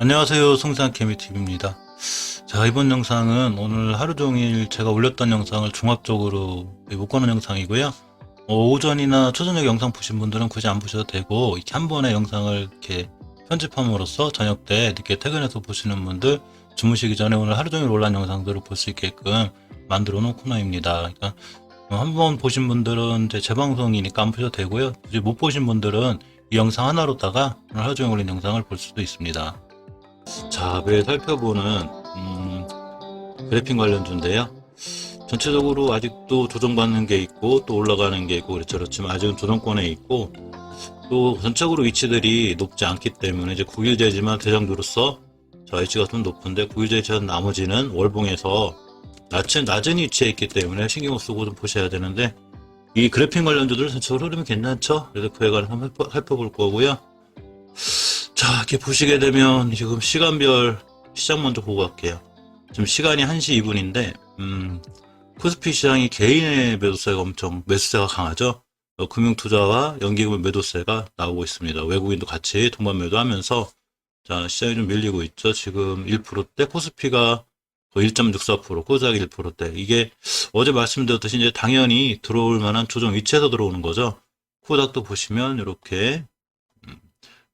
안녕하세요, 송산케미TV입니다. 자, 이번 영상은 오늘 하루 종일 제가 올렸던 영상을 종합적으로 묶어놓은 영상이고요. 오전이나 초저녁 영상 보신 분들은 굳이 안 보셔도 되고, 이렇게 한 번에 영상을 이렇게 편집함으로써 저녁 때 늦게 퇴근해서 보시는 분들, 주무시기 전에 오늘 하루 종일 올라온 영상들을 볼 수 있게끔 만들어 놓은 코너입니다. 그러니까 한 번 보신 분들은 이제 재방송이니까 안 보셔도 되고요. 굳이 못 보신 분들은 이 영상 하나로다가 오늘 하루 종일 올린 영상을 볼 수도 있습니다. 자, 매일 살펴보는 그래픽 관련주인데요. 전체적으로 아직도 조정받는 게 있고 또 올라가는 게 있고 그렇지만 아직은 조정권에 있고, 또 전체적으로 위치들이 높지 않기 때문에 이제 9일제지만 대장주로서 자, 위치가 좀 높은데 9일제지만 나머지는 월봉에서 낮은 위치에 있기 때문에 신경 쓰고 좀 보셔야 되는데, 이 그래픽 관련주들 전체적으로 흐름이 괜찮죠? 그래서 그에 관해서 한번 살펴볼 거고요. 자, 이렇게 보시게 되면 지금 시간별 시장 먼저 보고 갈게요. 지금 시간이 1시 2분인데 코스피 시장이 개인의 매도세가 매수세가 강하죠. 금융투자와 연기금 매도세가 나오고 있습니다. 외국인도 같이 동반 매도하면서 자, 시장이 좀 밀리고 있죠. 지금 1%대, 코스피가 거의 1.64%, 코스닥 1%대. 이게 어제 말씀드렸듯이 이제 당연히 들어올 만한 조정 위치에서 들어오는 거죠. 코스닥도 보시면 이렇게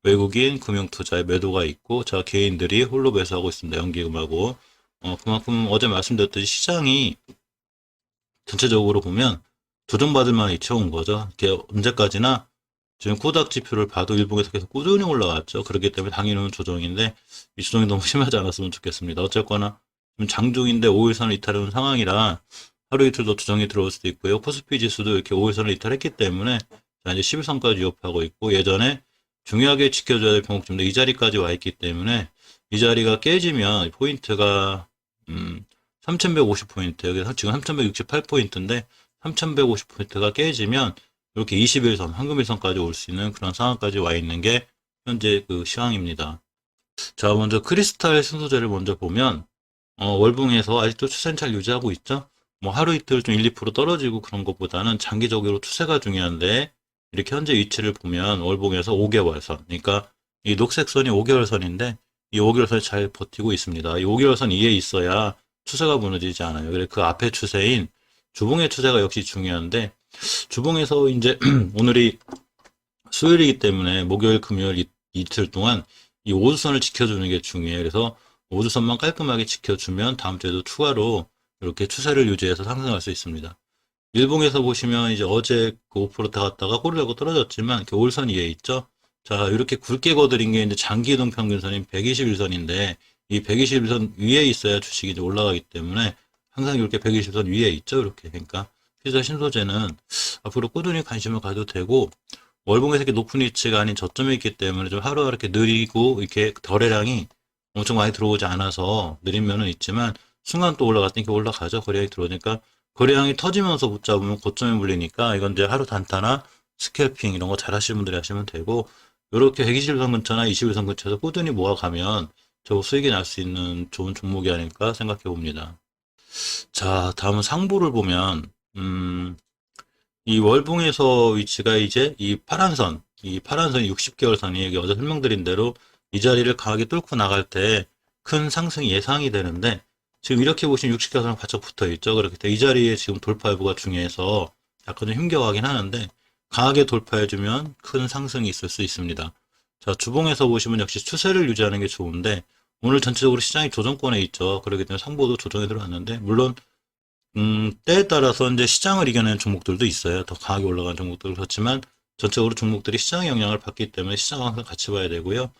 외국인 금융투자의 매도가 있고, 자, 개인들이 홀로 매수하고 있습니다. 연기금하고. 그만큼 어제 말씀드렸듯이 시장이 전체적으로 보면 조정받을 만한 위치에 온 거죠. 이게 언제까지나 지금 코스닥 지표를 봐도 일봉에서 계속 꾸준히 올라왔죠. 그렇기 때문에 당연히 조정인데 이 조정이 너무 심하지 않았으면 좋겠습니다. 어쨌거나 지금 장중인데 5일선을 이탈하는 상황이라 하루 이틀 더 조정이 들어올 수도 있고요. 코스피 지수도 이렇게 5일선을 이탈했기 때문에 자, 이제 11선까지 위협하고 있고, 예전에 중요하게 지켜줘야 될 종목들인데 이 자리까지 와 있기 때문에 이 자리가 깨지면 포인트가 3150포인트, 여기 지금 3168포인트인데 3150포인트가 깨지면 이렇게 21선, 황금일선까지 올 수 있는 그런 상황까지 와 있는 게 현재 그 시황입니다. 자, 먼저 크리스탈 신소재를 먼저 보면 월봉에서 아직도 추세는 잘 유지하고 있죠. 뭐 하루 이틀 좀 1, 2% 떨어지고 그런 것보다는 장기적으로 추세가 중요한데, 이렇게 현재 위치를 보면 월봉에서 5개월선, 그러니까 이 녹색 선이 5개월선인데 이 5개월선이 잘 버티고 있습니다. 이 5개월선 위에 있어야 추세가 무너지지 않아요. 그래서 그 앞에 추세인 주봉의 추세가 역시 중요한데, 주봉에서 이제 오늘이 수요일이기 때문에 목요일, 금요일 이틀 동안 이 5주선을 지켜주는 게 중요해요. 그래서 5주선만 깔끔하게 지켜주면 다음 주에도 추가로 이렇게 추세를 유지해서 상승할 수 있습니다. 일봉에서 보시면 이제 어제 그 5% 갔다가 꼬리라고 떨어졌지만 이렇게 5일선 위에 있죠. 자, 이렇게 굵게 거드린 게 이제 장기 이동 평균선인 121선인데 이 121선 위에 있어야 주식이 이제 올라가기 때문에 항상 이렇게 121선 위에 있죠. 이렇게. 그러니까 피자 신소재는 앞으로 꾸준히 관심을 가도 되고, 월봉에서 이렇게 높은 위치가 아닌 저점에 있기 때문에 좀 하루하루 이렇게 느리고 이렇게 거래량이 엄청 많이 들어오지 않아서 느린 면은 있지만 순간 또 올라갔으니까 올라가죠. 거래량이 들어오니까 거래량이 터지면서 붙잡으면 고점에 물리니까 이건 이제 하루 단타나 스캘핑 이런 거 잘 하시는 분들이 하시면 되고, 이렇게 120선 근처나 21선 근처에서 꾸준히 모아가면 저 수익이 날 수 있는 좋은 종목이 아닐까 생각해 봅니다. 자, 다음은 상부를 보면 이 월봉에서 위치가 이제 이 파란 선이 60개월 선이 여기 어제 설명드린 대로 이 자리를 강하게 뚫고 나갈 때 큰 상승이 예상이 되는데, 지금 이렇게 보시면 60개선랑 바짝 붙어 있죠. 그렇기 때문에 이 자리에 지금 돌파 여부가 중요해서 약간 좀 힘겨워하긴 하는데, 강하게 돌파해주면 큰 상승이 있을 수 있습니다. 자, 주봉에서 보시면 역시 추세를 유지하는 게 좋은데 오늘 전체적으로 시장이 조정권에 있죠. 그렇기 때문에 상보도 조정에 들어왔는데, 물론 때에 따라서 이제 시장을 이겨내는 종목들도 있어요. 더 강하게 올라가는 종목들. 그렇지만 전체적으로 종목들이 시장의 영향을 받기 때문에 시장을 항상 같이 봐야 되고요.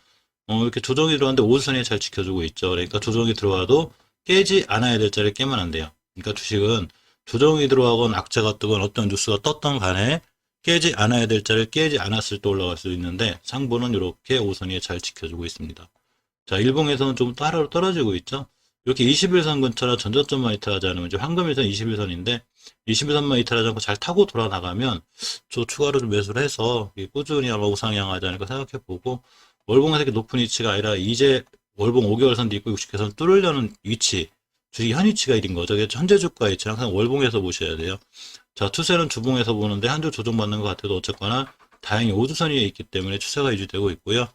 이렇게 조정이 들어왔는데 5선이 잘 지켜주고 있죠. 그러니까 조정이 들어와도 깨지 않아야 될 자리를 깨면 안 돼요. 그러니까 주식은 조정이 들어가건 악재가 뜨건 어떤 뉴스가 떴던 간에 깨지 않아야 될 자리를 깨지 않았을 때 올라갈 수 있는데, 상보는 이렇게 5선이 잘 지켜주고 있습니다. 자, 일봉에서는 좀 따로 떨어지고 있죠. 이렇게 21선 근처나 전저점만 이탈하지 않으면 이제 황금일선 21선인데 21선만 이탈하지 않고 잘 타고 돌아 나가면 저 추가로 좀 매수를 해서 꾸준히 아마 우상향하지 않을까 생각해 보고, 월봉에서 이렇게 높은 위치가 아니라 이제 월봉 5개월선도 있고 60개선 뚫으려는 위치, 주식 현 위치가 1인 거죠. 현재 주가 위치는 항상 월봉에서 보셔야 돼요. 자, 추세는 주봉에서 보는데 한 주 조정받는 것 같아도 어쨌거나 다행히 5주선 위에 있기 때문에 추세가 유지되고 있고요.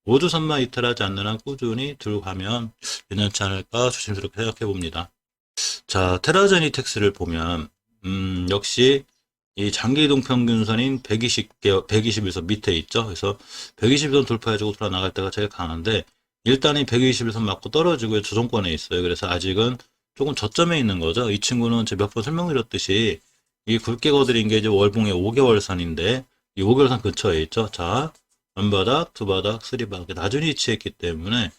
5주선만 이탈하지 않는 한 꾸준히 들고 가면 괜찮지 않을까 조심스럽게 생각해 봅니다. 자, 테라제니텍스를 보면 역시 이 장기이동 평균선인 121선 밑에 있죠. 그래서 121선 돌파해주고 돌아 나갈 때가 제일 강한데 일단 이 121선 맞고 떨어지고 조정권에 있어요. 그래서 아직은 조금 저점에 있는 거죠. 이 친구는 제가 몇 번 설명드렸듯이 이 굵게 거드린 게 이제 월봉의 5개월선인데 이 5개월선 근처에 있죠. 자, 한 바닥, 두 바닥, 쓰리 바닥 나중에 위치했기 때문에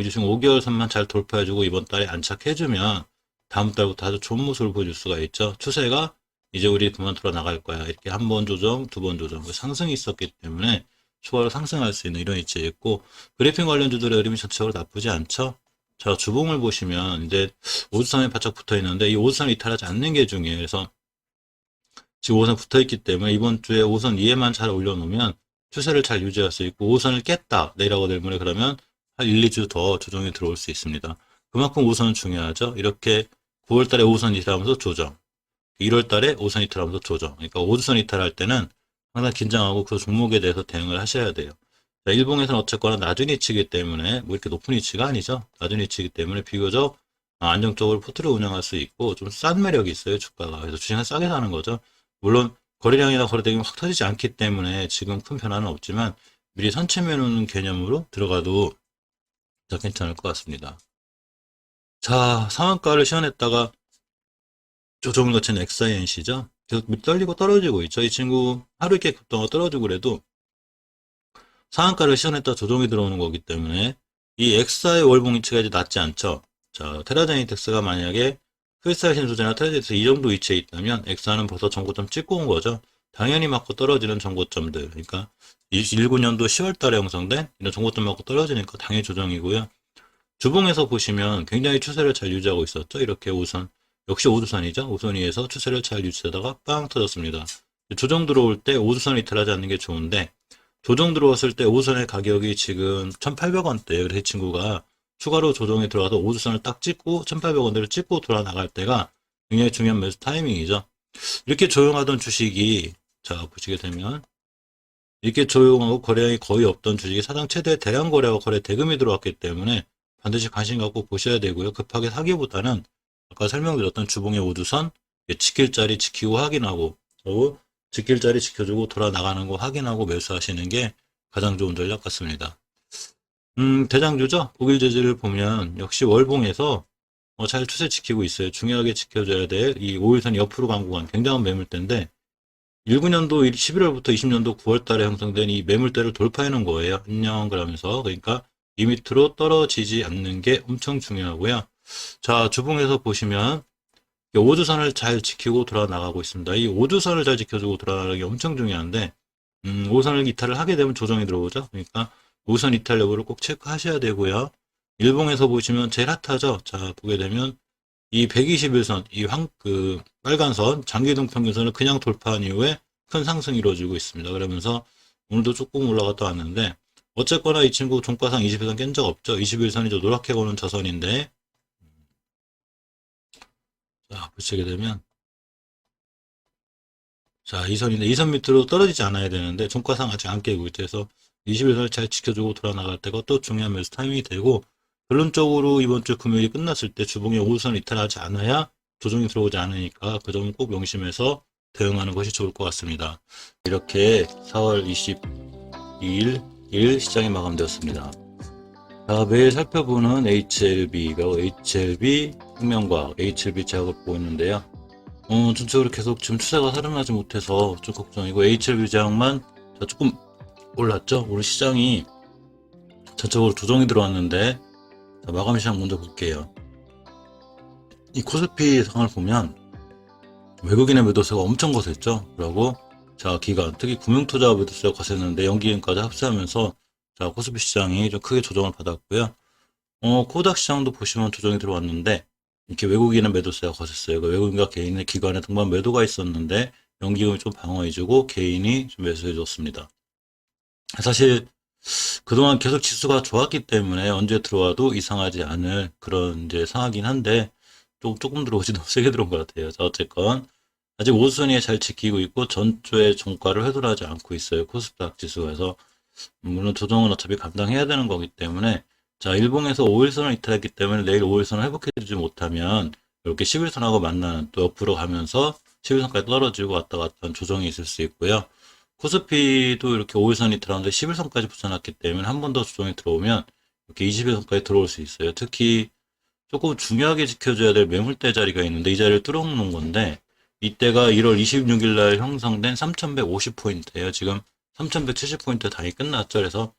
이제 지금 5개월선만 잘 돌파해주고 이번 달에 안착해주면 다음 달부터 아주 좋은 모습을 보여줄 수가 있죠. 추세가 이제 우리 그만 돌아 나갈 거야. 이렇게 한 번 조정, 두 번 조정. 상승이 있었기 때문에 추가로 상승할 수 있는 이런 위치에 있고, 그래픽 관련주들의 흐름이 전체적으로 나쁘지 않죠. 자, 주봉을 보시면 이제 5주선에 바짝 붙어 있는데 이 5주선을 이탈하지 않는 게 중요해요. 그래서 지금 5선 붙어 있기 때문에 이번 주에 5선 위에만 잘 올려놓으면 추세를 잘 유지할 수 있고 5선을 깼다 내리라고 되면 그러면 한 1, 2주 더 조정이 들어올 수 있습니다. 그만큼 5선은 중요하죠. 이렇게 9월 달에 5선 이탈하면서 조정, 1월 달에 5선 이탈하면서 조정. 그러니까 5주선 이탈할 때는 항상 긴장하고 그 종목에 대해서 대응을 하셔야 돼요. 자, 일봉에서는 어쨌거나 낮은 위치이기 때문에 뭐 이렇게 높은 위치가 아니죠. 낮은 위치이기 때문에 비교적 안정적으로 포트를 운영할 수 있고 좀 싼 매력이 있어요, 주가가. 그래서 주식은 싸게 사는 거죠. 물론 거래량이나 거래대금이 확 터지지 않기 때문에 지금 큰 변화는 없지만 미리 선취해 놓는 개념으로 들어가도 더 괜찮을 것 같습니다. 자, 상한가를 시연했다가 조정을 거친 XINC죠. 계속 밑떨리고 떨어지고 있죠. 이 친구 하루 이렇게 급등하고 떨어지고 그래도 상한가를 시연했다 조정이 들어오는 거기 때문에 이 XI 월봉 위치가 이제 낮지 않죠. 자, 테라제니텍스가 만약에 크리스탈 신소재나 테라제니텍스 이 정도 위치에 있다면 엑사는 벌써 정고점 찍고 온 거죠. 당연히 맞고 떨어지는 정고점들. 그러니까 19년도 10월 달에 형성된 이런 정고점 맞고 떨어지니까 당연히 조정이고요. 주봉에서 보시면 굉장히 추세를 잘 유지하고 있었죠. 이렇게 우선 역시 5주선이죠. 5선 위에서 추세를 잘 유지하다가 빵 터졌습니다. 조정 들어올 때 5주선 이탈하지 않는 게 좋은데 조정 들어왔을 때 5선의 가격이 지금 1,800원대예요. 그래서 이 친구가 추가로 조정이 들어와서 5주선을 딱 찍고 1,800원대를 찍고 돌아 나갈 때가 굉장히 중요한 매수 타이밍이죠. 이렇게 조용하던 주식이 자 보시게 되면 이렇게 조용하고 거래량이 거의 없던 주식이 사상 최대 대량 거래와 거래 대금이 들어왔기 때문에 반드시 관심 갖고 보셔야 되고요. 급하게 사기보다는 아까 설명드렸던 주봉의 5주선 지킬 자리 지키고 확인하고 그리고 지킬 자리 지켜주고 돌아 나가는 거 확인하고 매수하시는 게 가장 좋은 전략 같습니다. 대장주죠. 독일 재즈를 보면 역시 월봉에서 잘 추세 지키고 있어요. 중요하게 지켜줘야 될 이 5일선 옆으로 간 구간 굉장한 매물대인데 19년도 11월부터 20년도 9월 달에 형성된 이 매물대를 돌파해 놓은 거예요. 안녕 그러면서 그러니까 이 밑으로 떨어지지 않는 게 엄청 중요하고요. 자, 주봉에서 보시면 5주선을 잘 지키고 돌아 나가고 있습니다. 이 5주선을 잘 지켜주고 돌아 나가는 게 엄청 중요한데 5선을 이탈을 하게 되면 조정이 들어오죠. 그러니까 5선 이탈 여부를 꼭 체크하셔야 되고요. 일봉에서 보시면 제일 핫하죠. 자, 보게 되면 이 121선, 빨간 선, 장기이동 평균선을 그냥 돌파한 이후에 큰 상승이 이루어지고 있습니다. 그러면서 오늘도 조금 올라갔다 왔는데 어쨌거나 이 친구 종가상 21선 깬 적 없죠. 21선이 저 노랗게 거는 저선인데 자, 보시게 되면 자, 이 선인데 이 선 밑으로 떨어지지 않아야 되는데 종가상 아직 안 깨고 있죠. 그래서 21선을 잘 지켜주고 돌아 나갈 때가 또 중요한 매수 타이밍이 되고 결론적으로 이번 주 금요일이 끝났을 때 주봉에 5선 이탈하지 않아야 조정이 들어오지 않으니까 그 점은 꼭 명심해서 대응하는 것이 좋을 것 같습니다. 이렇게 4월 22일 일 시장이 마감되었습니다. 자, 매일 살펴보는 HLB 생명과학, HLB 제약을 보고 있는데요. 전체적으로 계속 지금 추세가 살아나지 못해서 좀 걱정이고 HLB 제약만 조금 올랐죠. 오늘 시장이 전체적으로 조정이 들어왔는데 자, 마감 시장 먼저 볼게요. 이 코스피 상을 보면 외국인의 매도세가 엄청 거셌죠. 그리고 자, 기관 특히 금융투자 매도세가 거셌는데 연기금까지 합세하면서 자, 코스피 시장이 좀 크게 조정을 받았고요. 코닥 시장도 보시면 조정이 들어왔는데 이렇게 외국인의 매도세가 거셌어요. 그 외국인과 개인의 기관의 동반 매도가 있었는데 연기금이 좀 방어해주고 개인이 좀 매수해줬습니다. 사실 그동안 계속 지수가 좋았기 때문에 언제 들어와도 이상하지 않을 그런 이제 상황이긴 한데 조금 들어오지 너무 세게 들어온 것 같아요. 자, 어쨌건 아직 5순위에 잘 지키고 있고 전주의 종가를 훼손하지 않고 있어요. 코스닥 지수에서. 물론 조정은 어차피 감당해야 되는 거기 때문에 자, 일봉에서 5일선을 이탈했기 때문에 내일 5일선을 회복해주지 못하면 이렇게 11선하고 만나는 또 옆으로 가면서 11선까지 떨어지고 왔다 갔다 하는 조정이 있을 수 있고요. 코스피도 이렇게 5일선 이탈하는데 11선까지 붙여놨기 때문에 한 번 더 조정이 들어오면 이렇게 21선까지 들어올 수 있어요. 특히 조금 중요하게 지켜줘야 될 매물대 자리가 있는데 이 자리를 뚫어놓는 건데 이때가 1월 26일 날 형성된 3150포인트예요. 지금 3170포인트 단위 끝났죠. 그래서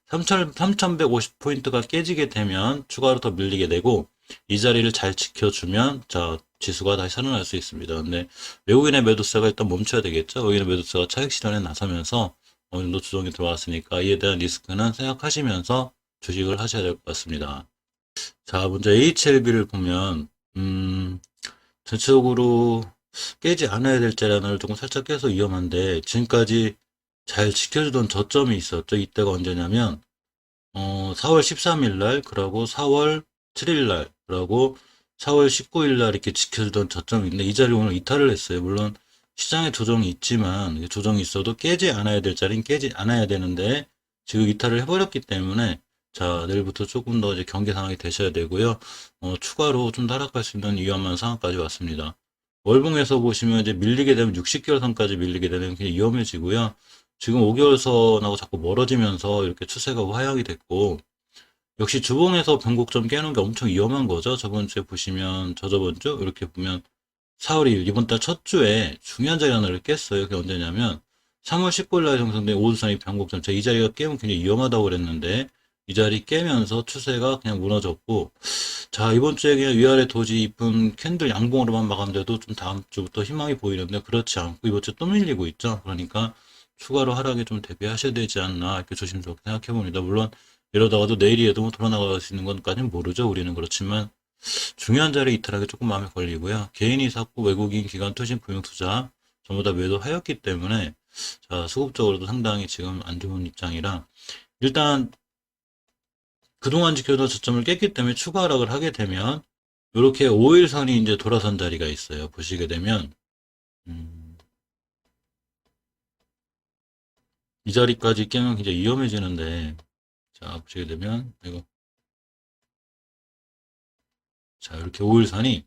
3150포인트가 깨지게 되면 추가로 더 밀리게 되고 이 자리를 잘 지켜주면 자 지수가 다시 살아날 수 있습니다. 근데 외국인의 매도세가 일단 멈춰야 되겠죠. 외국인의 매도세가 차익 실현에 나서면서 어느 정도 조정이 들어왔으니까 이에 대한 리스크는 생각하시면서 주식을 하셔야 될 것 같습니다. 자, 먼저 HLB를 보면 전체적으로 깨지 않아야 될 자리를 조금 살짝 깨서 위험한데 지금까지 잘 지켜주던 저점이 있었죠. 이때가 언제냐면 4월 13일 날, 그러고 4월 7일 날, 그러고 4월 19일 날 이렇게 지켜주던 저점이 있는데 이 자리 오늘 이탈을 했어요. 물론 시장에 조정이 있지만 조정이 있어도 깨지 않아야 될 자리는 깨지 않아야 되는데 지금 이탈을 해버렸기 때문에 자, 내일부터 조금 더 이제 경계 상황이 되셔야 되고요. 추가로 좀 하락할 수 있는 위험한 상황까지 왔습니다. 월봉에서 보시면 이제 밀리게 되면 60개월 선까지 밀리게 되면 굉장히 위험해지고요. 지금 5개월 선하고 자꾸 멀어지면서 이렇게 추세가 하향이 됐고, 역시 주봉에서 변곡점 깨는 게 엄청 위험한 거죠. 저번 주에 보시면, 저저번 주, 이렇게 보면 4월 2일, 이번 달 첫 주에 중요한 자리 하나를 깼어요. 그게 언제냐면, 3월 19일 날 형성된 5주선이 변곡점. 제가 이 자리가 깨면 굉장히 위험하다고 그랬는데, 이 자리 깨면서 추세가 그냥 무너졌고, 자, 이번 주에 그냥 위아래 도지 이쁜 캔들 양봉으로만 마감돼도 좀 다음 주부터 희망이 보이는데, 그렇지 않고 이번 주 또 밀리고 있죠. 그러니까, 추가로 하락에 좀 대비하셔야 되지 않나, 이렇게 조심스럽게 생각해 봅니다. 물론, 이러다가도 내일이라도 뭐 돌아나갈 수 있는 것까지는 모르죠. 우리는 그렇지만, 중요한 자리에 이탈하기 조금 마음에 걸리고요. 개인이 샀고 외국인 기관 투신 금융투자 전부 다 매도하였기 때문에 자 수급적으로도 상당히 지금 안 좋은 입장이라 일단 그동안 지켜던 저점을 깼기 때문에 추가 하락을 하게 되면 이렇게 5일선이 이제 돌아선 자리가 있어요. 보시게 되면 이 자리까지 깨면 굉장히 위험해지는데 자 보시게 되면 이거 자 이렇게 5일선이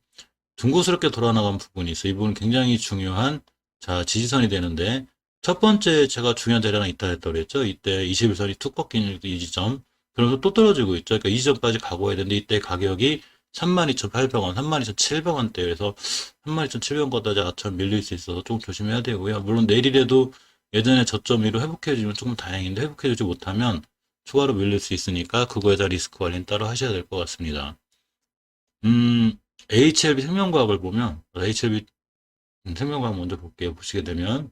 둥그스럽게 돌아나간 부분이 있어요. 이 부분은 굉장히 중요한 자 지지선이 되는데 첫 번째 제가 중요한 자리가 있다 했다고 그랬죠. 이때 21선이 툭 꺾인 이 지점 그러면서 또 떨어지고 있죠. 그러니까 이 지점까지 가고 해야 되는데 이때 가격이 32,800원, 32,700원대에서 32,700원까지 아처럼 밀릴 수 있어서 조금 조심해야 되고요. 물론 내일이라도 예전에 저점 위로 회복해주면 조금 다행인데 회복해주지 못하면 추가로 밀릴 수 있으니까 그거에 대한 리스크 관리는 따로 하셔야 될 것 같습니다. HLB 생명과학을 보면 HLB 생명과학 먼저 볼게요. 보시게 되면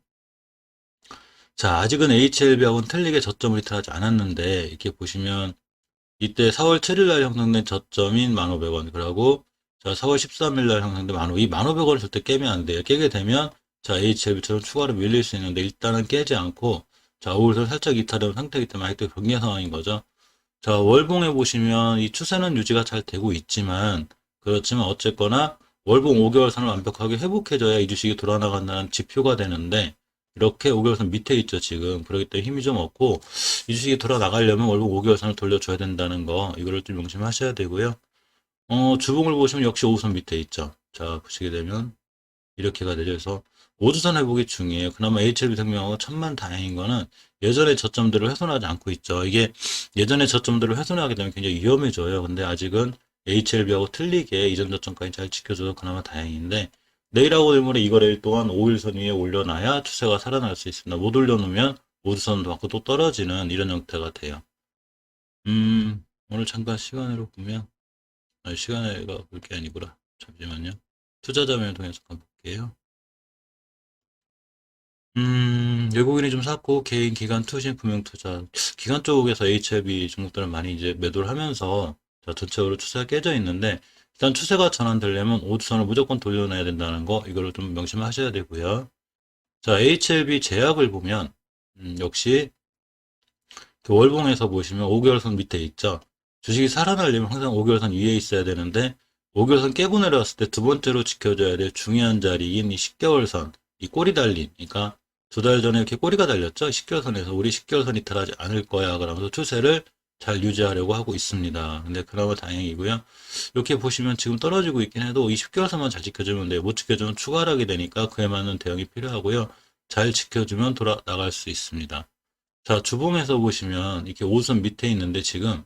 자 아직은 HLB하고는 틀리게 저점을 이탈하지 않았는데 이렇게 보시면 이때 4월 7일 날 형성된 저점인 1,500원 그리고 자 4월 13일 날 형성된 1,500원 이 1,500원을 절대 깨면 안 돼요. 깨게 되면 자 HLB처럼 추가로 밀릴 수 있는데 일단은 깨지 않고 자 오늘서 살짝 이탈한 상태이기 때문에 아직도 경계 상황인 거죠. 자 월봉에 보시면 이 추세는 유지가 잘 되고 있지만 그렇지만 어쨌거나 월봉 5개월선을 완벽하게 회복해줘야 이 주식이 돌아나간다는 지표가 되는데 이렇게 5개월선 밑에 있죠 지금. 그렇기 때문에 힘이 좀 없고 이 주식이 돌아나가려면 월봉 5개월선을 돌려줘야 된다는 거 이거를 좀 명심하셔야 되고요. 주봉을 보시면 역시 5선 밑에 있죠. 자 보시게 되면 이렇게가 내려서 5주선 회복이 중요해요. 그나마 HLB생명하고 천만 다행인 거는 예전의 저점들을 훼손하지 않고 있죠. 이게 예전의 저점들을 훼손하게 되면 굉장히 위험해져요. 근데 아직은 HLB하고 틀리게 이전 저점까지 잘 지켜줘서 그나마 다행인데 내일하고 내일모레 이거래일 동안 5일선 위에 올려놔야 추세가 살아날 수 있습니다. 못 올려놓으면 5주선도 받고 또 떨어지는 이런 형태가 돼요. 오늘 잠깐 시간으로 보면 시간에가 볼 게 아니구나. 잠시만요. 투자자명을 통해서 한번 볼게요. 외국인이 좀 샀고, 개인, 기관, 투신, 금융투자. 기관 쪽에서 HLB 종목들을 많이 이제 매도를 하면서, 자, 전체적으로 추세가 깨져 있는데, 일단 추세가 전환되려면 5주선을 무조건 돌려놔야 된다는 거, 이거를 좀 명심하셔야 되고요. 자, HLB 제약을 보면, 역시, 그 월봉에서 보시면 5개월선 밑에 있죠. 주식이 살아나려면 항상 5개월선 위에 있어야 되는데, 5개월선 깨고 내려왔을 때 두 번째로 지켜줘야 될 중요한 자리인 이 10개월선, 이 꼬리 달린, 그러니까 2달 전에 이렇게 꼬리가 달렸죠. 10개월선에서 우리 10개월선 이탈하지 않을 거야. 그러면서 추세를 잘 유지하려고 하고 있습니다. 근데 그나마 다행이고요. 이렇게 보시면 지금 떨어지고 있긴 해도 이 10개월선만 잘 지켜주면 돼요. 못 지켜주면 추가 하락이 되니까 그에 맞는 대응이 필요하고요. 잘 지켜주면 돌아 나갈 수 있습니다. 자, 주봉에서 보시면 이렇게 5선 밑에 있는데 지금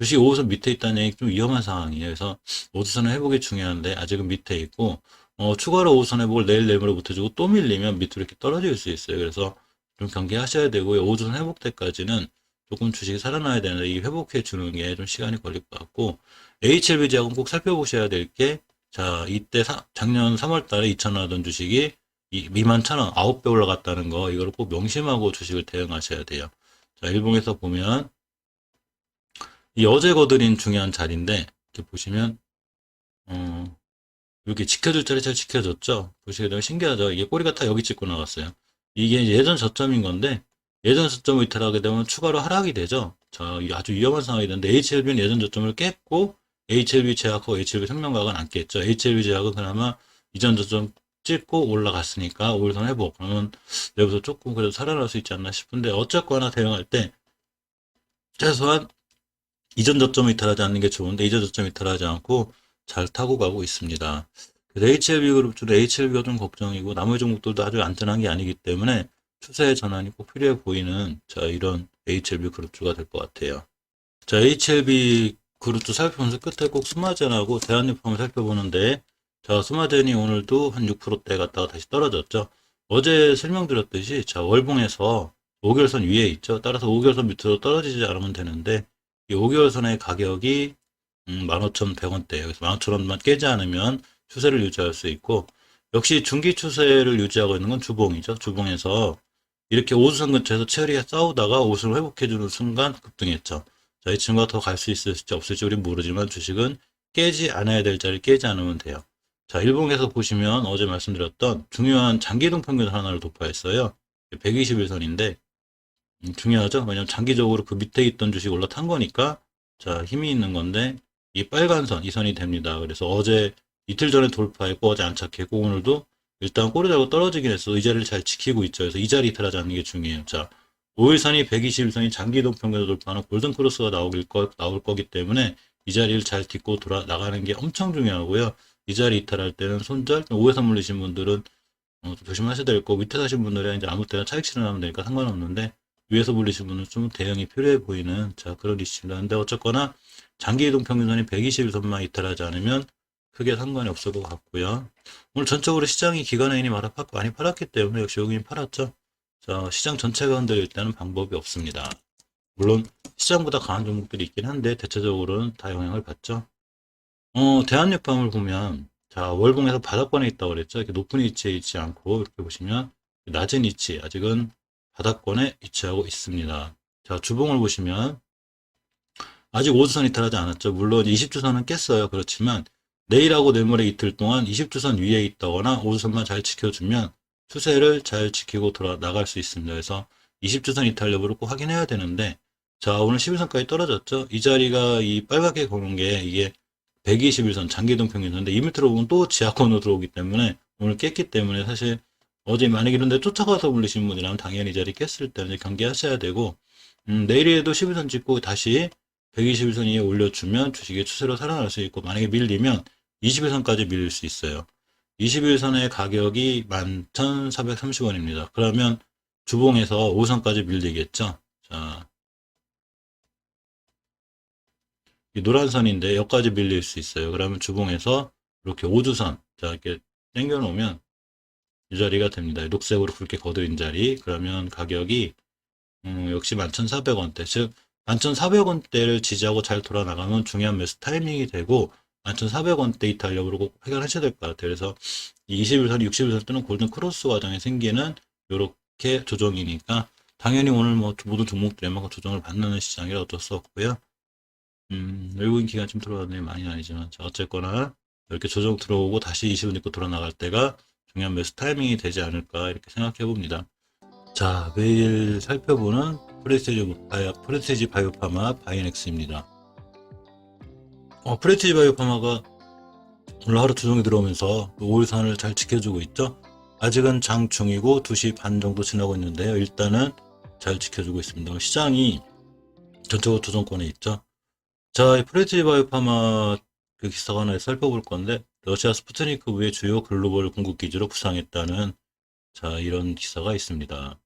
주식 5선 밑에 있다는 얘기 좀 위험한 상황이에요. 그래서 5선을 회복이 중요한데 아직은 밑에 있고 추가로 5선 회복을 내일모레 못해주고 또 밀리면 밑으로 이렇게 떨어질 수 있어요. 그래서 좀 경계하셔야 되고요. 5선 회복 때까지는 조금 주식이 살아나야 되는데 이 회복해 주는 게 좀 시간이 걸릴 것 같고 HLB 제약은 꼭 살펴보셔야 될 게 자, 이때 작년 3월 달에 2,000원 하던 주식이 21,000원 9배 올라갔다는 거 이걸 꼭 명심하고 주식을 대응하셔야 돼요. 자, 일봉에서 보면 이 어제 거드린 중요한 자리인데 이렇게 보시면 이렇게 지켜줄 자리 잘 지켜줬죠. 보시게 되면 신기하죠. 이게 꼬리가 다 여기 찍고 나갔어요. 이게 예전 저점인 건데 예전 저점을 이탈하게 되면 추가로 하락이 되죠. 자, 아주 위험한 상황이 되는데 HLB는 예전 저점을 깼고 HLB 제약하고 HLB 생명과학은 안 깼죠. HLB 제약은 그나마 이전 저점 찍고 올라갔으니까 5일선 회복. 그러면 여기서 조금 그래도 살아날 수 있지 않나 싶은데 어쨌거나 대응할 때 최소한 이전 저점을 이탈하지 않는 게 좋은데 이전 저점을 이탈하지 않고 잘 타고 가고 있습니다. 그래서 HLB 그룹 중에 HLB가 좀 걱정이고 나머지 종목들도 아주 안전한 게 아니기 때문에 추세의 전환이 꼭 필요해 보이는 자 이런 HLB 그룹주가 될 것 같아요. 자 HLB 그룹주 살펴보면서 끝에 꼭 스마젠하고 대한유품을 살펴보는데 자 스마젠이 오늘도 한 6%대 갔다가 다시 떨어졌죠. 어제 설명드렸듯이 자 월봉에서 5개월선 위에 있죠. 따라서 5개월선 밑으로 떨어지지 않으면 되는데 이 5개월선의 가격이 15,100원대예요. 그래서 15,000원만 깨지 않으면 추세를 유지할 수 있고 역시 중기 추세를 유지하고 있는 건 주봉이죠. 주봉에서 이렇게 오수선 근처에서 체리가 싸우다가 오수를 회복해주는 순간 급등했죠. 자, 이 친구가 더 갈 수 있을지 없을지 우린 모르지만 주식은 깨지 않아야 될 자리 깨지 않으면 돼요. 자, 일봉에서 보시면 어제 말씀드렸던 중요한 장기동 평균 하나를 돌파했어요. 121선인데 중요하죠. 왜냐면 장기적으로 그 밑에 있던 주식 올라탄 거니까 자 힘이 있는 건데 이 빨간 선, 이 선이 됩니다. 그래서 어제 이틀 전에 돌파했고 어제 안착했고 오늘도 일단 꼬리 달고 떨어지긴 했어. 이 자리를 잘 지키고 있죠. 그래서 이 자리 이탈하지 않는 게 중요해요. 자, 5일선이 121선이 장기동 평균을 돌파하는 골든 크로스가 나올 거기 때문에 이 자리를 잘 딛고 돌아 나가는 게 엄청 중요하고요. 이 자리 이탈할 때는 손절, 5회선 물리신 분들은 좀 조심하셔야 될 거고 밑에 사신 분들은 이제 아무 때나 차익 실현하면 되니까 상관없는데 위에서 물리신 분은 좀 대응이 필요해 보이는 자 그런 이슈입니다. 근데 어쨌거나 장기 이동 평균선이 121선만 이탈하지 않으면 크게 상관이 없을 것 같고요. 오늘 전적으로 시장이 기관애인이 많이 팔았기 때문에 역시 여기는 팔았죠. 자 시장 전체가 흔들릴 때는 방법이 없습니다. 물론 시장보다 강한 종목들이 있긴 한데 대체적으로는 다 영향을 받죠. 대한유팜을 보면 자 월봉에서 바닥권에 있다고 그랬죠. 이렇게 높은 위치에 있지 않고 이렇게 보시면 낮은 위치 아직은 바닥권에 위치하고 있습니다. 자 주봉을 보시면 아직 5주선 이탈하지 않았죠. 물론 20주선은 깼어요. 그렇지만 내일하고 내일모레 이틀 동안 20주선 위에 있다거나 5주선만 잘 지켜주면 추세를 잘 지키고 돌아 나갈 수 있습니다. 그래서 20주선 이탈 여부를 꼭 확인해야 되는데 자 오늘 11선까지 떨어졌죠. 이 자리가 이 빨갛게 거는 게 이게 121선 장기동 평균선인데 이 밑으로 보면 또 지하권으로 들어오기 때문에 오늘 깼기 때문에 사실 어제 만약에 이런데 쫓아가서 물리시는 분이라면 당연히 이 자리 깼을 때는 경계하셔야 되고 내일에도 11선 찍고 다시 121선 위에 올려주면 주식의 추세로 살아날 수 있고 만약에 밀리면 21선까지 밀릴 수 있어요. 21선의 가격이 11,430원입니다. 그러면 주봉에서 5선까지 밀리겠죠. 자, 이 노란 선인데 여기까지 밀릴 수 있어요. 그러면 주봉에서 이렇게 5주선 자 이렇게 당겨 놓으면 이 자리가 됩니다. 녹색으로 굵게 거드린 자리. 그러면 가격이 역시 11,400원대 즉 11,400원대를 지지하고 잘 돌아나가면 중요한 매수 타이밍이 되고 11,400원대 이탈 여부를 꼭 확인하셔야 될 것 같아요. 그래서 21선, 61선 뜨는 골든 크로스 과정에 생기는 이렇게 조정이니까 당연히 오늘 뭐 모든 종목들에만 조정을 받는 시장이라 어쩔 수 없고요. 외국인 기간 좀 들어가는 많이 아니지만 자, 어쨌거나 이렇게 조정 들어오고 다시 20원 입고 돌아나갈 때가 중요한 매수 타이밍이 되지 않을까 이렇게 생각해 봅니다. 자 매일 살펴보는 프레스티지 바이오파마 바이넥스입니다. 프레스티지 바이오파마가 오늘 하루 조정이 들어오면서 5일선을 잘 지켜주고 있죠. 아직은 장 중이고 2시 반 정도 지나고 있는데요. 일단은 잘 지켜주고 있습니다. 시장이 전체적으로 조정권에 있죠. 자, 이 프레지 바이오파마 그 기사가 하나 살펴볼 건데, 러시아 스푸트니크 외 주요 글로벌 공급 기지로 부상했다는, 자, 이런 기사가 있습니다.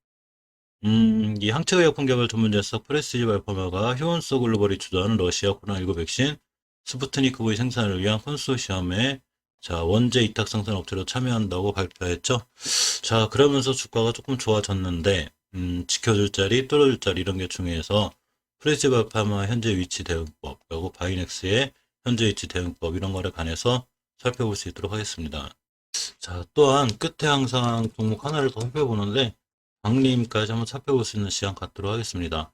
이 항체의약품 개발 전문회사 프레시지 바이오파마가 휴원소 글로벌이 주도하는 러시아 코로나19 백신 스푸트니크 V 생산을 위한 컨소시엄에 자, 원재 이탁 생산 업체로 참여한다고 발표했죠. 자, 그러면서 주가가 조금 좋아졌는데, 지켜줄 자리, 뚫어줄 자리 이런 게 중요해서 프레시지 바이오파마 현재 위치 대응법, 그리고 바이넥스의 현재 위치 대응법 이런 거에 관해서 살펴볼 수 있도록 하겠습니다. 자, 또한 끝에 항상 종목 하나를 더 살펴보는데, 강림까지 한번 살펴볼 수 있는 시간 갖도록 하겠습니다.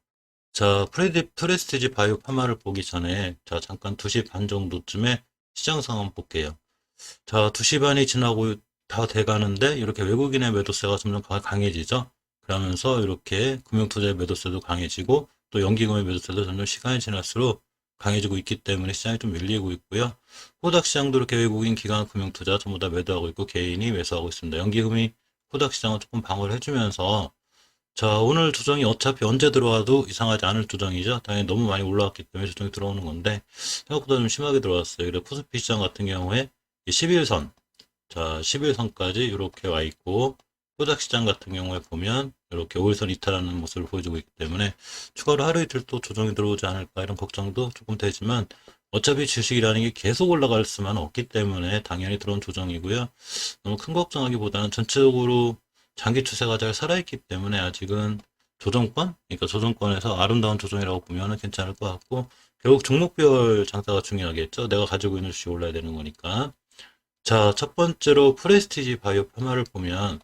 자, 프레스티지 바이오 파마를 보기 전에, 자, 잠깐 2시 반 정도쯤에 시장 상황 볼게요. 자, 2시 반이 지나고 다 돼가는데, 이렇게 외국인의 매도세가 점점 강해지죠? 그러면서 이렇게 금융투자의 매도세도 강해지고, 또 연기금의 매도세도 점점 시간이 지날수록 강해지고 있기 때문에 시장이 좀 밀리고 있고요. 코닥 시장도 이렇게 외국인 기관 금융투자 전부 다 매도하고 있고, 개인이 매수하고 있습니다. 연기금이 코닥 시장을 조금 방어를 해주면서, 자, 오늘 조정이 어차피 언제 들어와도 이상하지 않을 조정이죠. 당연히 너무 많이 올라왔기 때문에 조정이 들어오는 건데, 생각보다 좀 심하게 들어왔어요. 그래서 코스피 시장 같은 경우에 11선, 자, 11선까지 이렇게 와 있고, 코닥 시장 같은 경우에 보면 이렇게 5일선 이탈하는 모습을 보여주고 있기 때문에 추가로 하루 이틀 또 조정이 들어오지 않을까 이런 걱정도 조금 되지만 어차피 주식이라는 게 계속 올라갈 수만 없기 때문에 당연히 들어온 조정이고요. 너무 큰 걱정하기보다는 전체적으로 장기 추세가 잘 살아있기 때문에 아직은 조정권? 그러니까 조정권에서 아름다운 조정이라고 보면 괜찮을 것 같고 결국 종목별 장사가 중요하겠죠. 내가 가지고 있는 주식 올라야 되는 거니까. 자, 첫 번째로 프레스티지 바이오 파마를 보면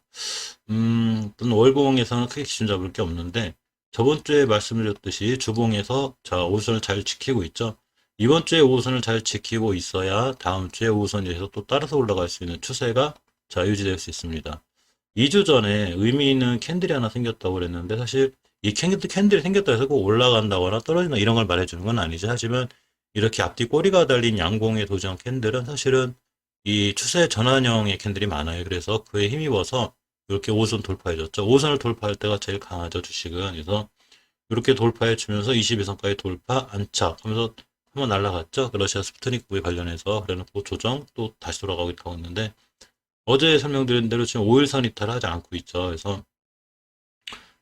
또는 월봉에서는 크게 기준 잡을 게 없는데 저번 주에 말씀드렸듯이 주봉에서 자, 5선을 잘 지키고 있죠. 이번 주에 5선을 잘 지키고 있어야 다음 주에 5선에서 또 따라서 올라갈 수 있는 추세가 자, 유지될 수 있습니다. 2주 전에 의미 있는 캔들이 하나 생겼다고 그랬는데 사실 이 캔들이 생겼다 해서 꼭 올라간다거나 떨어진다 이런 걸 말해주는 건 아니죠. 하지만 이렇게 앞뒤 꼬리가 달린 양봉의 도장 캔들은 사실은 이 추세 전환형의 캔들이 많아요. 그래서 그에 힘입어서 이렇게 5선 돌파해줬죠. 5선을 돌파할 때가 제일 강하죠, 주식은. 그래서 이렇게 돌파해주면서 22선까지 돌파, 안착 하면서 한번 날아갔죠. 러시아 스푸트닉 관련해서. 그래놓고 조정 또 다시 돌아가고 있는데 어제 설명드린 대로 지금 5일선 이탈을 하지 않고 있죠. 그래서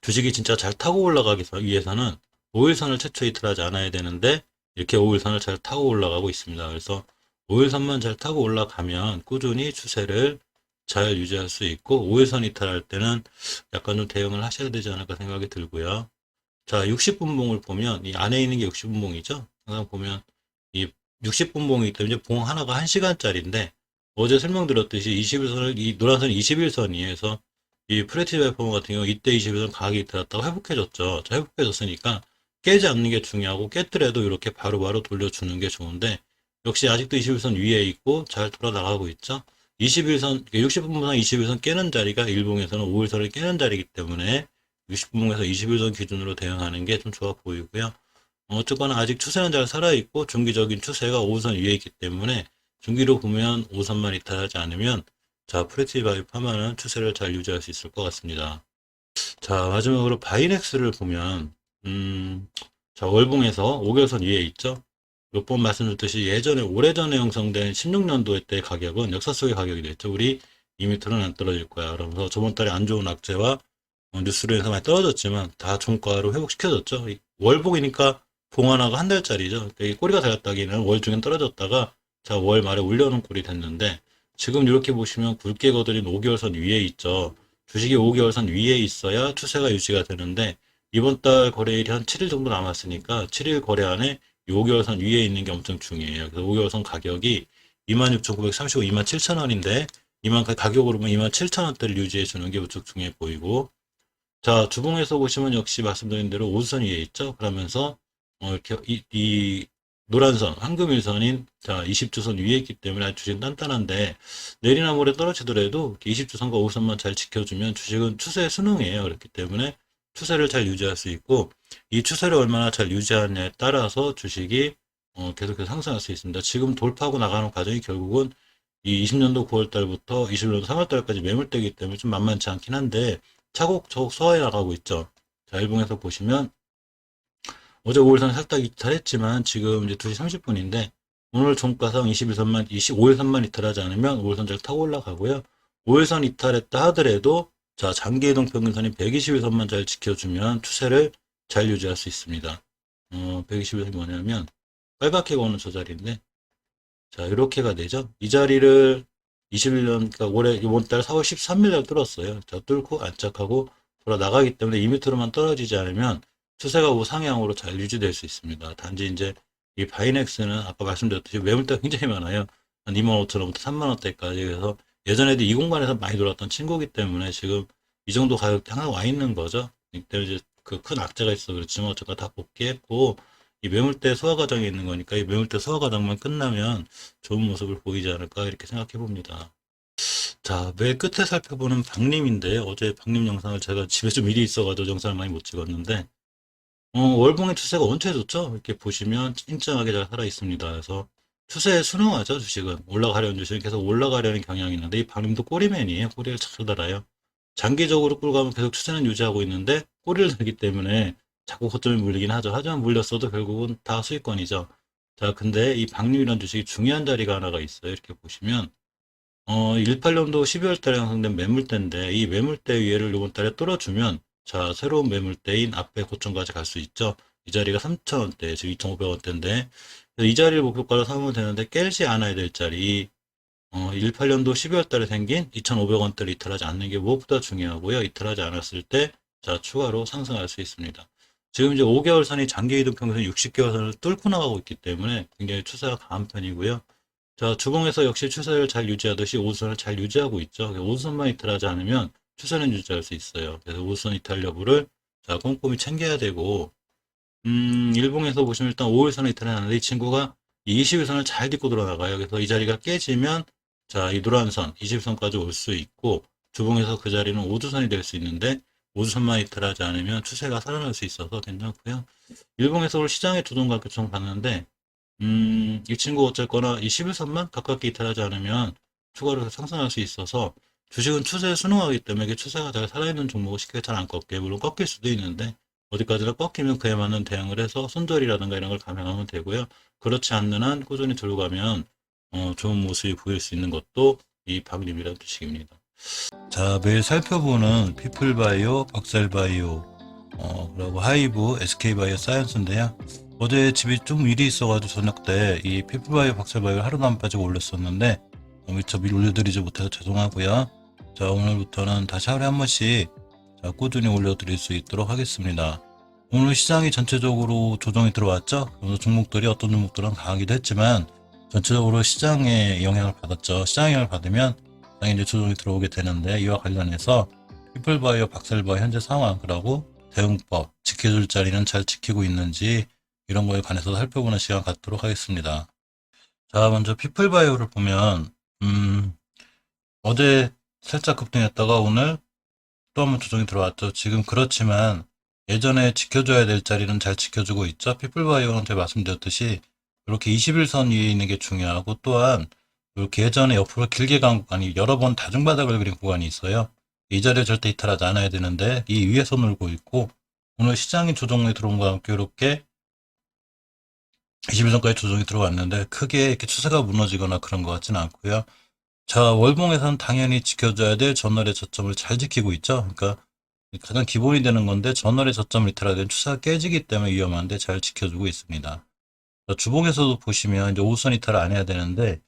주식이 진짜 잘 타고 올라가기 위해서는 5일선을 최초 이탈하지 않아야 되는데 이렇게 5일선을 잘 타고 올라가고 있습니다. 그래서 5일선만 잘 타고 올라가면 꾸준히 추세를 잘 유지할 수 있고 5일선 이탈할 때는 약간 좀 대응을 하셔야 되지 않을까 생각이 들고요. 자, 60분봉을 보면 이 안에 있는 게 60분봉이죠. 항상 보면 이 60분봉이기 때문에 봉 하나가 1시간짜리인데 어제 설명드렸듯이 21선을 이 노란선이 21선이에요. 그래서 이 프레티바이 포머 같은 경우 이때 21선 가격이 들었다고 회복해줬죠. 자, 회복해줬으니까 깨지 않는 게 중요하고 깼더라도 이렇게 바로바로 돌려주는 게 좋은데 역시 아직도 21선 위에 있고 잘 돌아 나가고 있죠. 21선 60분봉상 21선 깨는 자리가 일봉에서는 5일선을 깨는 자리이기 때문에 60분봉에서 21선 기준으로 대응하는 게 좀 좋아 보이고요. 어쨌거나 아직 추세는 잘 살아있고 중기적인 추세가 5선 위에 있기 때문에 중기로 보면 5선만 이탈하지 않으면 자, 프레티바이 파마는 추세를 잘 유지할 수 있을 것 같습니다. 자, 마지막으로 바이넥스를 보면 자, 월봉에서 5개선 위에 있죠. 몇 번 말씀드렸듯이 예전에 오래전에 형성된 16년도에 때 가격은 역사 속의 가격이 됐죠. 우리 2m는 안 떨어질 거야. 그러면서 저번 달에 안 좋은 악재와 뉴스로 해서 많이 떨어졌지만 다 종가로 회복시켜줬죠. 월봉이니까 봉 하나가 한 달짜리죠. 그러니까 꼬리가 달렸다기는 월 중엔 떨어졌다가 자, 월 말에 올려놓은 꼴이 됐는데 지금 이렇게 보시면 굵게 거들린 5개월선 위에 있죠. 주식이 5개월선 위에 있어야 추세가 유지가 되는데 이번 달 거래일이 한 7일 정도 남았으니까 7일 거래 안에 5개월선 위에 있는 게 엄청 중요해요. 그래서 5개월선 가격이 26,935, 27,000원인데 가격으로 보면 27,000원대를 유지해 주는 게 무척 중요해 보이고 자, 주봉에서 보시면 역시 말씀드린 대로 5선 위에 있죠. 그러면서 이렇게 이 노란선, 황금일선인 자 20주선 위에 있기 때문에 주식은 단단한데 내리나 모레 떨어지더라도 20주선과 5선만 잘 지켜주면 주식은 추세에 순응해요. 그렇기 때문에 추세를 잘 유지할 수 있고 이 추세를 얼마나 잘 유지하느냐에 따라서 주식이 계속해서 상승할 수 있습니다. 지금 돌파하고 나가는 과정이 결국은 이 20년도 9월 달부터 21년도 3월 달까지 매물대이기 때문에 좀 만만치 않긴 한데 차곡차곡 소화해 나가고 있죠. 자, 일봉에서 보시면 어제 5일선 살짝 이탈했지만 지금 이제 2시 30분인데 오늘 종가상 21선만 25일선만 이탈하지 않으면 5일선 잘 타고 올라가고요. 5일선 이탈했다 하더라도 자, 장기 이동 평균선이 121선만 잘 지켜주면 추세를 잘 유지할 수 있습니다. 121선이 뭐냐면 빨갛게 거는 저 자리인데 자, 이렇게가 되죠. 이 자리를 21년, 그러니까 올해 이번 달 4월 13일 날 뚫었어요. 자, 뚫고 안착하고 돌아 나가기 때문에 2m로만 떨어지지 않으면 추세가 우상향으로 잘 유지될 수 있습니다. 단지 이제 이 바이넥스는 아까 말씀드렸듯이 매물대가 굉장히 많아요. 한 25,000원부터 3만원대까지. 그래서 예전에도 이 공간에서 많이 돌았던 친구기 때문에 지금 이 정도 가격대 항상 와 있는 거죠. 이때 이제 그 큰 악재가 있어 그렇지만 어쨌건 다 복귀했고 이 매물대 소화 과정에 있는 거니까 이 매물대 소화 과정만 끝나면 좋은 모습을 보이지 않을까 이렇게 생각해 봅니다. 자, 맨 끝에 살펴보는 박림인데 어제 박림 영상을 제가 집에 좀 일이 있어가지고 영상을 많이 못 찍었는데 월봉의 추세가 원체 좋죠. 이렇게 보시면 찡찡하게 잘 살아 있습니다. 그래서 추세에 순응하죠. 주식은 올라가려는 주식은 계속 올라가려는 경향이 있는데 이 박림도 꼬리맨이에요. 꼬리를 잘 달아요. 장기적으로 끌고 가면 계속 추세는 유지하고 있는데 꼬리를 들기 때문에 자꾸 고점에 물리긴 하죠. 하지만 물렸어도 결국은 다 수익권이죠. 자, 근데 이 박림이라는 주식이 중요한 자리가 하나가 있어요. 이렇게 보시면 18년도 12월 달에 형성된 매물대인데 이 매물대 위에를 이번 달에 뚫어주면 자, 새로운 매물대인 앞에 고점까지 갈 수 있죠. 이 자리가 3,000원대, 지금 2,500원대인데 이 자리를 목표가로 삼으면 되는데 깨지 않아야 될 자리 18년도 12월 달에 생긴 2,500원대를 이탈하지 않는 게 무엇보다 중요하고요. 이탈하지 않았을 때 자, 추가로 상승할 수 있습니다. 지금 이제 5개월 선이 장기 이동 평균 60개월 선을 뚫고 나가고 있기 때문에 굉장히 추세가 강한 편이고요. 자, 주봉에서 역시 추세를 잘 유지하듯이 5선을 잘 유지하고 있죠. 5선만 이탈하지 않으면 추세는 유지할 수 있어요. 그래서 5선 이탈 여부를 자, 꼼꼼히 챙겨야 되고, 일봉에서 보시면 일단 5일선을 이탈하는데 이 친구가 20일선을 잘 딛고 들어나가요. 그래서 이 자리가 깨지면 자, 이 노란 선 20선까지 올 수 있고, 주봉에서 그 자리는 5주선이 될 수 있는데 5주선만 이탈하지 않으면 추세가 살아날 수 있어서 괜찮고요. 일봉에서 오늘 시장의 조정과 교청 봤는데 이 친구 어쨌거나 이 11선만 가깝게 이탈하지 않으면 추가로 상승할 수 있어서 주식은 추세에 순응하기 때문에 이게 추세가 잘 살아있는 종목을 쉽게 잘 안 꺾게 물론 꺾일 수도 있는데 어디까지나 꺾이면 그에 맞는 대응을 해서 손절이라든가 이런 걸 감행하면 되고요. 그렇지 않는 한 꾸준히 들고 가면 좋은 모습이 보일 수 있는 것도 이 박림이라는 주식입니다. 자, 매일 살펴보는 피플바이오, 박셀바이오 그리고 하이브, SK바이오 사이언스인데요. 어제 집에 좀 일이 있어가지고 저녁 때 이 피플바이오, 박셀바이오 하루도 안 빠지고 올렸었는데 미처 미리 올려드리지 못해서 죄송하고요. 자, 오늘부터는 다시 하루에 한 번씩 자, 꾸준히 올려드릴 수 있도록 하겠습니다. 오늘 시장이 전체적으로 조정이 들어왔죠. 그래서 종목들이 어떤 종목들은 강하기도 했지만 전체적으로 시장에 영향을 받았죠. 시장 영향을 받으면 시장에 이제 조정이 들어오게 되는데 이와 관련해서 피플바이오, 박셀바이오 현재 상황 그리고 대응법, 지켜줄 자리는 잘 지키고 있는지 이런 거에 관해서 살펴보는 시간 갖도록 하겠습니다. 자, 먼저 피플바이오를 보면 어제 살짝 급등했다가 오늘 또 한번 조정이 들어왔죠. 지금 그렇지만 예전에 지켜줘야 될 자리는 잘 지켜주고 있죠. 피플바이오는 제가 말씀드렸듯이 이렇게 21선 위에 있는 게 중요하고 또한 이렇게 예전에 옆으로 길게 간 구간이 여러 번 다중바닥을 그린 구간이 있어요. 이 자리에 절대 이탈하지 않아야 되는데 이 위에서 놀고 있고 오늘 시장이 조정에 들어온 것과 함께 이렇게 21선까지 조정이 들어왔는데 크게 이렇게 추세가 무너지거나 그런 것 같지는 않고요. 자, 월봉에서는 당연히 지켜줘야 될 전월의 저점을 잘 지키고 있죠. 그러니까 가장 기본이 되는 건데 전월의 저점을 이탈하게 추세가 깨지기 때문에 위험한데 잘 지켜주고 있습니다. 자, 주봉에서도 보시면 이제 5선 이탈을 안 해야 되는데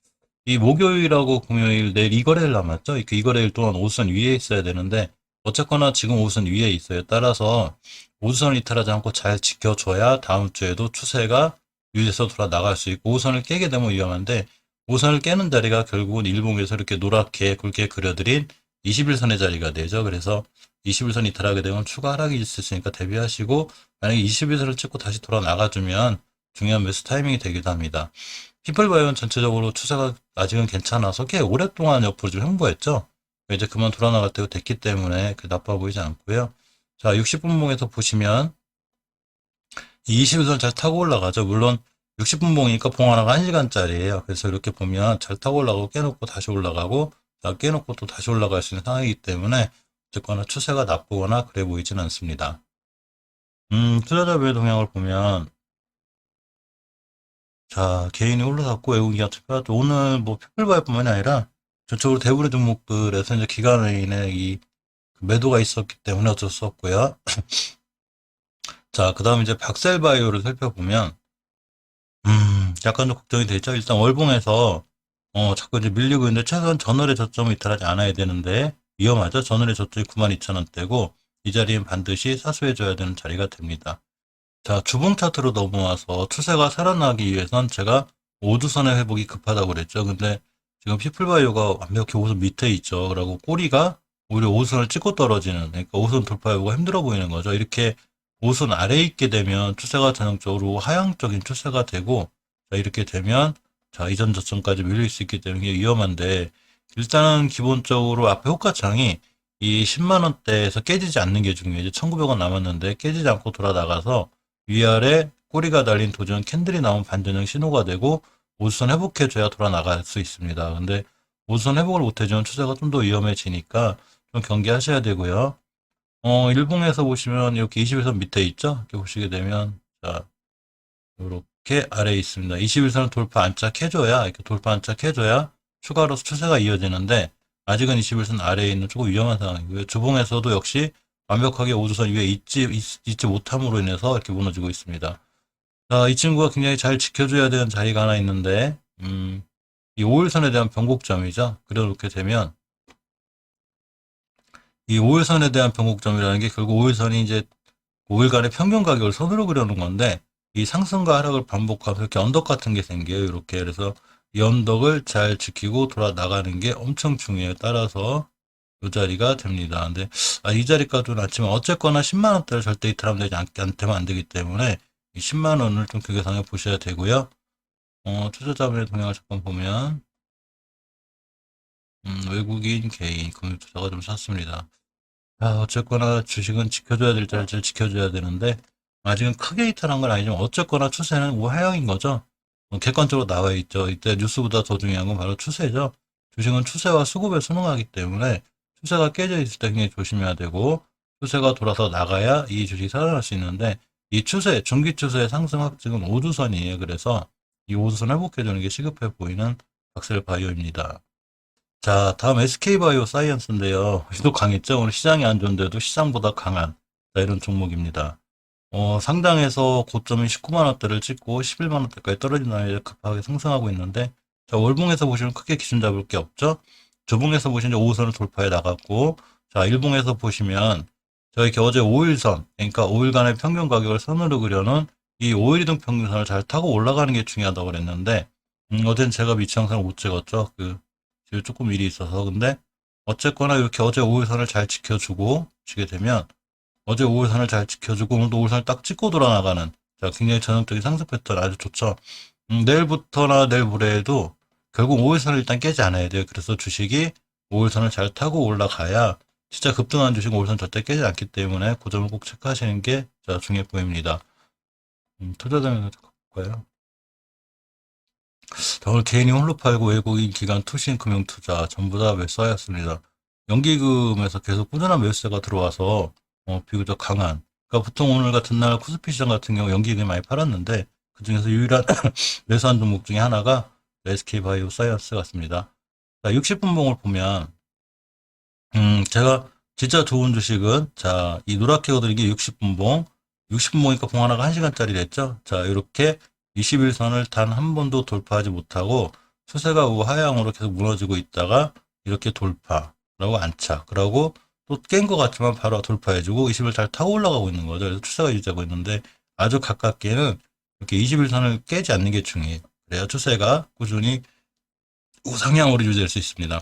이 목요일하고 금요일 내일 이거래일 남았죠. 그 이거래일 동안 5선 위에 있어야 되는데 어쨌거나 지금 5선 위에 있어요. 따라서 5선 이탈하지 않고 잘 지켜줘야 다음 주에도 추세가 위에서 돌아 나갈 수 있고 5선을 깨게 되면 위험한데 5선을 깨는 자리가 결국은 일봉에서 이렇게 노랗게 굵게 그려드린 21선의 자리가 되죠. 그래서 21선 이탈하게 되면 추가 하락이 있을 수 있으니까 대비하시고 만약에 21선을 찍고 다시 돌아 나가주면 중요한 매수 타이밍이 되기도 합니다. 피플바이오는 전체적으로 추세가 아직은 괜찮아서 꽤 오랫동안 옆으로 좀 횡보했죠. 이제 그만 돌아 나갈 때가 됐기 때문에 나빠 보이지 않고요. 자, 60분봉에서 보시면 21선 잘 타고 올라가죠. 물론 60분봉이니까 봉 하나가 1시간짜리예요. 그래서 이렇게 보면 잘 타고 올라가고 깨놓고 다시 올라가고 자, 깨놓고 또 다시 올라갈 수 있는 상황이기 때문에 어쨌거나 추세가 나쁘거나 그래 보이진 않습니다. 투자자별 동향을 보면 자, 개인이 올라갔고 외국인이 투표하죠. 오늘 뭐 피플바이뿐만이 아니라 전적으로 대부분의 종목들에서 이제 기관의 이 매도가 있었기 때문에 어쩔 수 없고요. 자, 그 다음 이제 박셀바이오를 살펴보면 약간 좀 걱정이 되죠. 일단 월봉에서 자꾸 이제 밀리고 있는데 최소한 전월의 저점을 이탈하지 않아야 되는데 위험하죠. 전월의 저점이 92,000원대고 이 자리는 반드시 사수해줘야 되는 자리가 됩니다. 자, 주봉 차트로 넘어와서 추세가 살아나기 위해선 제가 5주선의 회복이 급하다고 그랬죠. 근데 지금 피플바이오가 완벽히 5선 밑에 있죠. 그리고 꼬리가 오히려 5선을 찍고 떨어지는, 그러니까 5선 돌파 여부가 힘들어 보이는 거죠. 이렇게 5선 아래에 있게 되면 추세가 전형적으로 하향적인 추세가 되고, 자, 이렇게 되면, 자, 이전 저점까지 밀릴 수 있기 때문에 위험한데, 일단은 기본적으로 앞에 호가창이 이 10만원대에서 깨지지 않는 게 중요해요. 1900원 남았는데 깨지지 않고 돌아나가서 위아래 꼬리가 달린 도전 캔들이 나온 반전형 신호가 되고 5주선 회복해줘야 돌아 나갈 수 있습니다. 근데 5주선 회복을 못해주면 추세가 좀 더 위험해지니까 좀 경계하셔야 되고요. 일봉에서 보시면 이렇게 21선 밑에 있죠? 이렇게 보시게 되면 자 이렇게 아래에 있습니다. 21선을 돌파 안착해줘야 이렇게 돌파 안착해줘야 추가로 추세가 이어지는데 아직은 21선 아래에 있는 조금 위험한 상황이고요. 주봉에서도 역시 완벽하게 5주선 위에 있지 못함으로 인해서 이렇게 무너지고 있습니다. 자, 이 친구가 굉장히 잘 지켜줘야 되는 자리가 하나 있는데, 이 5일선에 대한 변곡점이죠. 그래 놓게 되면, 이 5일선에 대한 변곡점이라는 게 결국 5일선이 이제 5일간의 평균 가격을 선으로 그려놓은 건데, 이 상승과 하락을 반복하면서 이렇게 언덕 같은 게 생겨요. 이렇게. 그래서 이 언덕을 잘 지키고 돌아 나가는 게 엄청 중요해요. 따라서 이 자리가 됩니다. 근데 이 자리까지는 않지만 어쨌거나 10만 원대를 절대 이탈하면 되지 않되면 안 되기 때문에 이 10만 원을 좀 규격상에 보셔야 되고요. 투자자분의 동향을 잠깐 보면 외국인 개인 금융 투자가 좀 샀습니다. 어쨌거나 주식은 지켜줘야 될 자리를 지켜줘야 되는데 아직은 크게 이탈한 건 아니지만 어쨌거나 추세는 우하향인 거죠. 객관적으로 나와 있죠. 이때 뉴스보다 더 중요한 건 바로 추세죠. 주식은 추세와 수급에 순응하기 때문에 추세가 깨져 있을 때 굉장히 조심해야 되고 추세가 돌아서 나가야 이 주식이 살아날 수 있는데 이 추세, 중기 추세의 상승 확증은 5주선이에요. 그래서 이 5주선 회복해주는 게 시급해 보이는 박셀바이오입니다. 자, 다음 SK바이오 사이언스인데요. 또 강했죠. 오늘 시장이 안 좋은데도 시장보다 강한 이런 종목입니다. 상장에서 고점인 19만원대를 찍고 11만원대까지 떨어진 다음에 급하게 상승하고 있는데, 자, 월봉에서 보시면 크게 기준 잡을 게 없죠? 주봉에서 보시면 5선을 돌파해 나갔고, 자, 일봉에서 보시면, 자, 이렇게 어제 5일선, 그러니까 5일간의 평균 가격을 선으로 그려놓은 이 5일 이동 평균선을 잘 타고 올라가는 게 중요하다고 그랬는데, 어제는 제가 위치 영상을 못 찍었죠? 지금 조금 일이 있어서. 근데, 어쨌거나 이렇게 어제 5일선을 잘 지켜주고, 지게 되면, 어제 5일선을 잘 지켜주고 오늘도 5일선을 딱 찍고 돌아나가는 자 굉장히 전형적인 상승 패턴 아주 좋죠. 내일부터나 내일 모레에도 결국 5일선을 일단 깨지 않아야 돼요. 그래서 주식이 5일선을 잘 타고 올라가야 진짜 급등한 주식 5일선 절대 깨지 않기 때문에 그 점을 꼭 체크하시는 게 중요해 보입니다. 투자자면 볼까요? 오늘 개인이 홀로 팔고 외국인 기관 투신 금융 투자 전부 다 매수하였습니다. 연기금에서 계속 꾸준한 매수세가 들어와서 비교적 강한. 그러니까 보통 오늘 같은 날 코스피 시장 같은 경우 연기금이 많이 팔았는데 그 중에서 유일한 매수한 종목 중에 하나가 SK바이오 사이언스 같습니다. 자, 60분봉을 보면 제가 진짜 좋은 주식은 자, 이 노랗게 그린 게 60분봉. 60분봉이니까 봉 하나가 1시간짜리 됐죠. 자, 이렇게 21선을 단 한 번도 돌파하지 못하고 추세가 우하향으로 계속 무너지고 있다가 이렇게 돌파라고 안착. 그러고 또 깬 것 같지만 바로 돌파해주고 20을 잘 타고 올라가고 있는 거죠. 그래서 추세가 유지되고 있는데 아주 가깝게는 이렇게 21선을 깨지 않는 게 중요해요. 그래야 추세가 꾸준히 우상향으로 유지될 수 있습니다.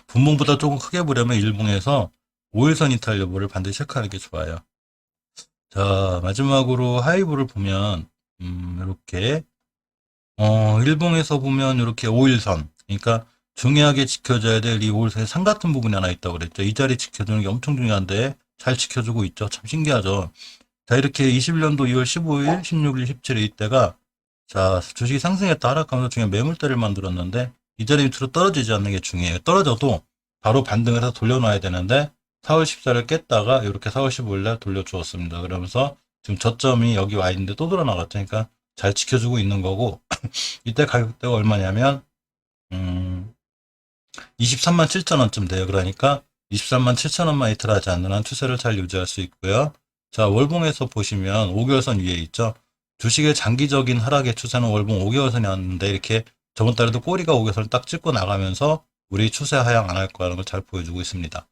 분봉보다 조금 크게 보려면 일봉에서 5일선 이탈 여부를 반드시 체크하는 게 좋아요. 자, 마지막으로 하이브를 보면 이렇게 일봉에서 보면 이렇게 5일선 그러니까 중요하게 지켜줘야 될 이 5일선의 산 같은 부분이 하나 있다고 그랬죠. 이 자리 지켜주는 게 엄청 중요한데 잘 지켜주고 있죠. 참 신기하죠. 자, 이렇게 21년도 2월 15일, 16일, 17일 이때가 자, 주식이 상승했다 하락하면서 중요한 매물대를 만들었는데 이 자리 밑으로 떨어지지 않는 게 중요해요. 떨어져도 바로 반등을 해서 돌려놔야 되는데 4월 14일 깼다가 이렇게 4월 15일날 돌려주었습니다. 그러면서 지금 저점이 여기 와 있는데 또 돌아 나갔죠. 그러니까 잘 지켜주고 있는 거고 이때 가격대가 얼마냐면 23만 7천 원쯤 돼요. 그러니까 23만 7천 원만 이틀하지 않는 한 추세를 잘 유지할 수 있고요. 자, 월봉에서 보시면 5개월선 위에 있죠. 주식의 장기적인 하락의 추세는 월봉 5개월선이었는데 이렇게 저번 달에도 꼬리가 5개월선을 딱 찍고 나가면서 우리 추세 하향 안 할 거라는 걸 잘 보여주고 있습니다.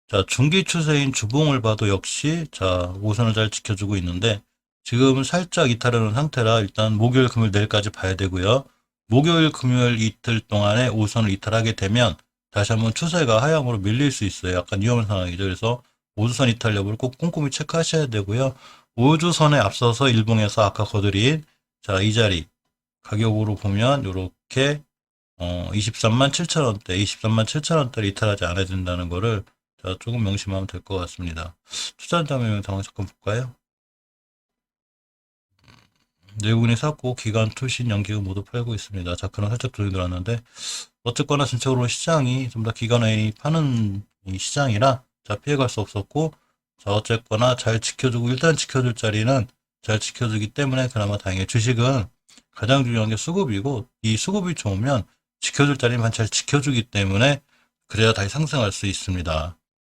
자, 중기 추세인 주봉을 봐도 역시 자, 5선을 잘 지켜주고 있는데 지금 살짝 이탈하는 상태라 일단 목요일, 금요일, 내일까지 봐야 되고요. 목요일, 금요일 이틀 동안에 5선을 이탈하게 되면 다시 한번 추세가 하향으로 밀릴 수 있어요. 약간 위험한 상황이죠. 그래서 5주선 이탈 여부를 꼭 꼼꼼히 체크하셔야 되고요. 5주선에 앞서서 일봉에서 아까 거드린 자, 이 자리 가격으로 보면 이렇게 23만 7천 원대, 23만 7천 원대를 이탈하지 않아야 된다는 거를 자, 조금 명심하면 될 것 같습니다. 투자자명 영상 잠깐 볼까요? 내국인이 샀고 기관 투신 연기금 모두 팔고 있습니다. 자, 그런 살짝 조정이 들어왔는데 어쨌거나 전체적으로 시장이 좀 더 기관이 파는 이 시장이라 자, 피해갈 수 없었고 자, 어쨌거나 잘 지켜주고 일단 지켜줄 자리는 잘 지켜주기 때문에 그나마 다행이에요. 주식은 가장 중요한 게 수급이고 이 수급이 좋으면 지켜줄 자리만 잘 지켜주기 때문에 그래야 다시 상승할 수 있습니다.